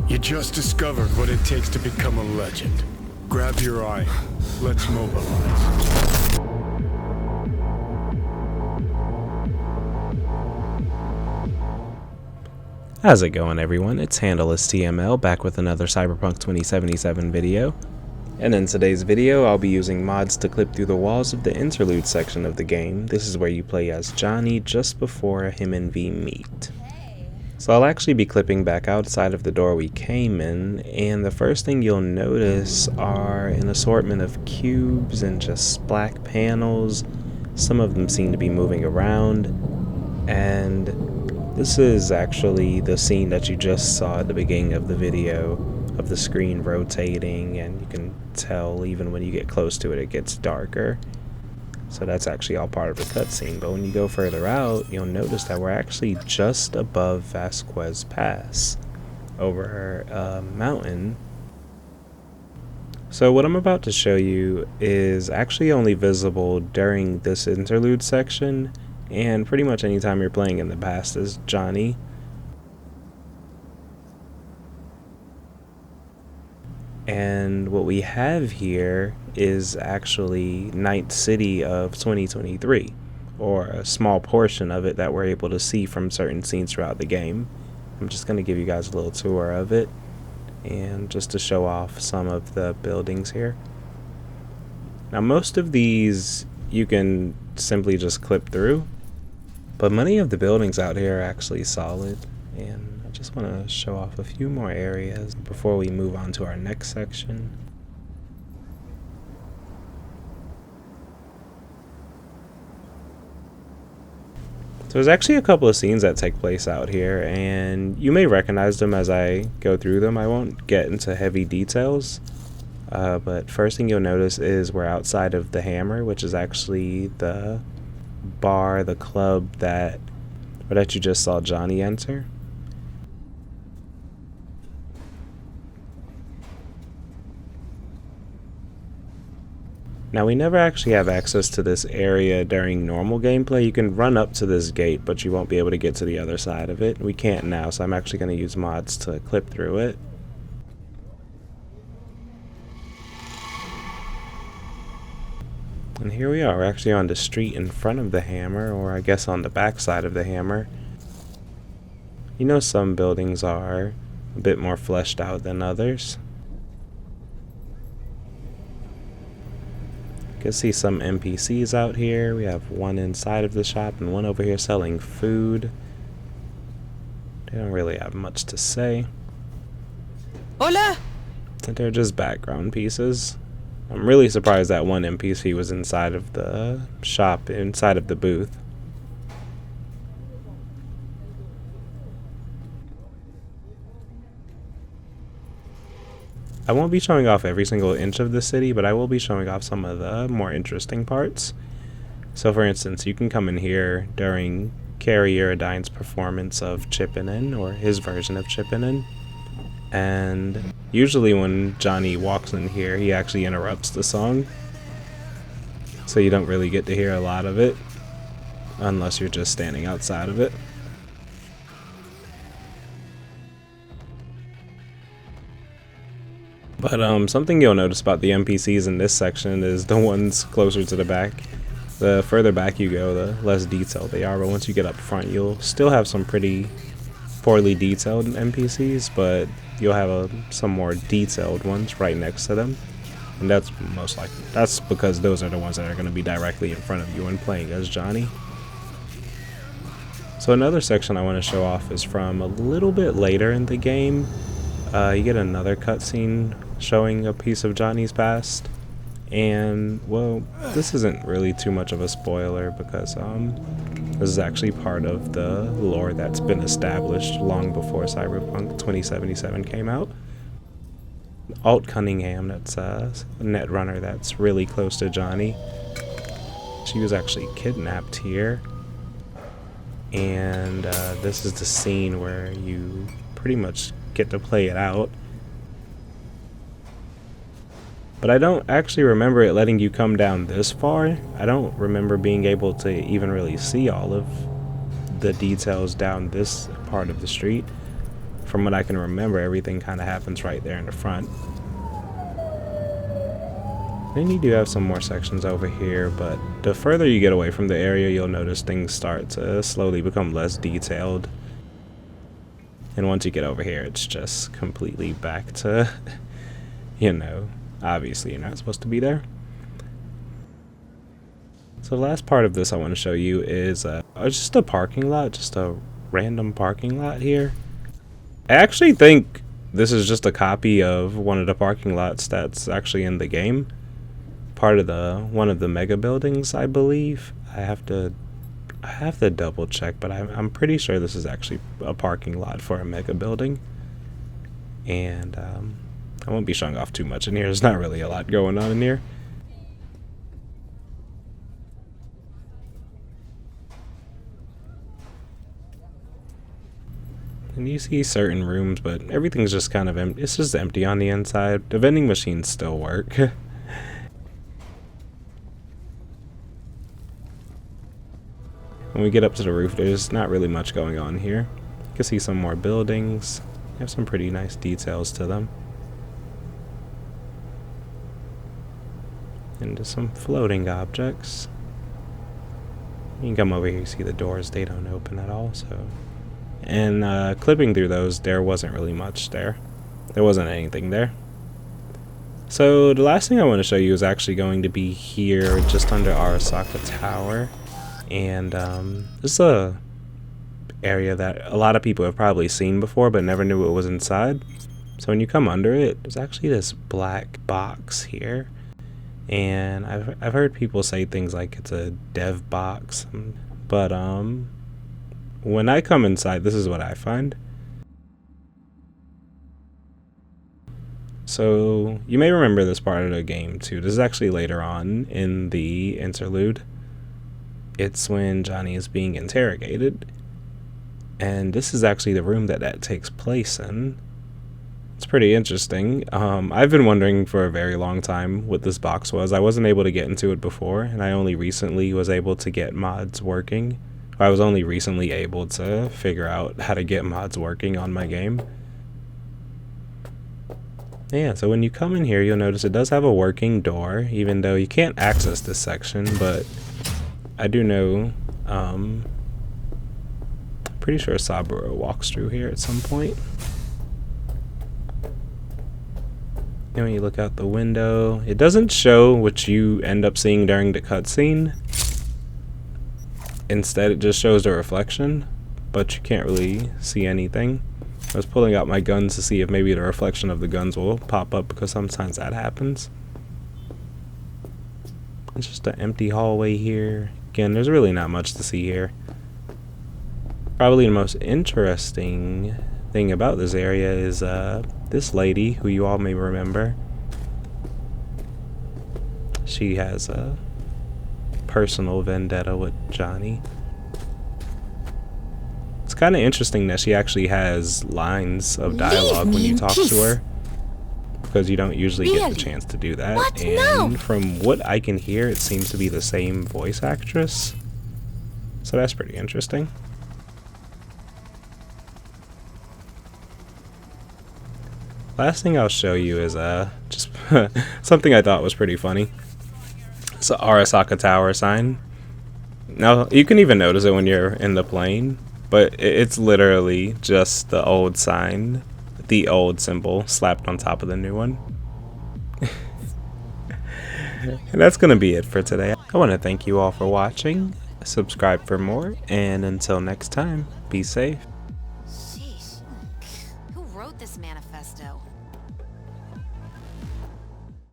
You just discovered what it takes to become a legend. Grab your eye. Let's mobilize. How's it going, everyone? It's HandlelessTML back with another Cyberpunk 2077 video. And in today's video, I'll be using mods to clip through the walls of the interlude section of the game. This is where you play as Johnny just before him and V meet. So I'll actually be clipping back outside of the door we came in, and the first thing you'll notice are an assortment of cubes and just black panels. Some of them seem to be moving around, and this is actually the scene that you just saw at the beginning of the video, of the screen rotating, and you can tell even when you get close to it, it gets darker. So that's actually all part of the cutscene, but when you go further out, you'll notice that we're actually just above Vasquez Pass, over a mountain. So what I'm about to show you is actually only visible during this interlude section, and pretty much anytime you're playing in the past as Johnny. And what we have here is actually Night City of 2023, or a small portion of it that we're able to see from certain scenes throughout the game. I'm just going to give you guys a little tour of it, and just to show off some of the buildings here. Now most of these you can simply just clip through, but many of the buildings out here are actually solid, and I just want to show off a few more areas before we move on to our next section. So there's actually a couple of scenes that take place out here, and you may recognize them as I go through them. I won't get into heavy details, but first thing you'll notice is we're outside of the Hammer, which is actually the bar, the club that you just saw Johnny enter. Now we never actually have access to this area during normal gameplay. You can run up to this gate, but you won't be able to get to the other side of it. We can't now, so I'm actually going to use mods to clip through it. And here we are, we're actually on the street in front of the Hammer, or I guess on the back side of the Hammer. You know, some buildings are a bit more fleshed out than others. You can see some NPCs out here. We have one inside of the shop and one over here selling food. They don't really have much to say. Hola! They're just background pieces. I'm really surprised that one NPC was inside of the shop, inside of the booth. I won't be showing off every single inch of the city, but I will be showing off some of the more interesting parts. So for instance, you can come in here during Carrie Uridine's performance of Chippin' In, or his version of Chippin' In. And usually when Johnny walks in here, he actually interrupts the song. So you don't really get to hear a lot of it, unless you're just standing outside of it. But something you'll notice about the NPCs in this section is the ones closer to the back. The further back you go, the less detailed they are, but once you get up front, you'll still have some pretty poorly detailed NPCs, but you'll have some more detailed ones right next to them. And that's that's because those are the ones that are going to be directly in front of you when playing as Johnny. So another section I want to show off is from a little bit later in the game. You get another cutscene showing a piece of Johnny's past, and well, this isn't really too much of a spoiler because this is actually part of the lore that's been established long before Cyberpunk 2077 came out. Alt Cunningham, that's a netrunner that's really close to Johnny. She was actually kidnapped here, and this is the scene where you pretty much get to play it out. But I don't actually remember it letting you come down this far. I don't remember being able to even really see all of the details down this part of the street. from what I can remember, everything kind of happens right there in the front. Then you do have some more sections over here, but the further you get away from the area, you'll notice things start to slowly become less detailed. And once you get over here, it's just completely back to, you know, obviously you're not supposed to be there. So the last part of this I want to show you is just a parking lot, just a random parking lot here. I actually think this is just a copy of one of the parking lots that's actually in the game. Part of one of the mega buildings, I believe. I have to double check, but I'm pretty sure this is actually a parking lot for a mega building. And I won't be showing off too much in here. There's not really a lot going on in here. And you see certain rooms, but everything's just kind of empty. It's just empty on the inside. The vending machines still work. When we get up to the roof, there's not really much going on here. You can see some more buildings. They have some pretty nice details to them. And just some floating objects. You can come over here, you see the doors, they don't open at all, so... And clipping through those, there wasn't really much there. There wasn't anything there. So the last thing I want to show you is actually going to be here, just under Arasaka Tower. And this is a area that a lot of people have probably seen before, but never knew it was inside. So when you come under it, there's actually this black box here. And I've heard people say things like it's a dev box, but when I come inside, this is what I find. So you may remember this part of the game too. This is actually later on in the interlude. It's when Johnny is being interrogated, and this is actually the room that takes place in. It's pretty interesting. I've been wondering for a very long time what this box was. I wasn't able to get into it before, and I only recently was able to get mods working. I was only recently able to figure out how to get mods working on my game. Yeah, so when you come in here, you'll notice it does have a working door, even though you can't access this section, but I do know, pretty sure Saburo walks through here at some point. And when you look out the window, it doesn't show what you end up seeing during the cutscene. Instead, it just shows the reflection, but you can't really see anything. I was pulling out my guns to see if maybe the reflection of the guns will pop up, because sometimes that happens. It's just an empty hallway here. Again, there's really not much to see here. Probably the most interesting thing about this area is this lady, who you all may remember. She has a personal vendetta with Johnny. It's kind of interesting that she actually has lines of dialogue when you talk to her, because you don't usually get the chance to do that. What? And No. from what I can hear, it seems to be the same voice actress, so that's pretty interesting. Last thing I'll show you is just something I thought was pretty funny. It's an Arasaka Tower sign. Now, you can even notice it when you're in the plane, but it's literally just the old sign, the old symbol slapped on top of the new one. And that's going to be it for today. I want to thank you all for watching. Subscribe for more, and until next time, be safe. Sheesh. Who wrote this manifesto?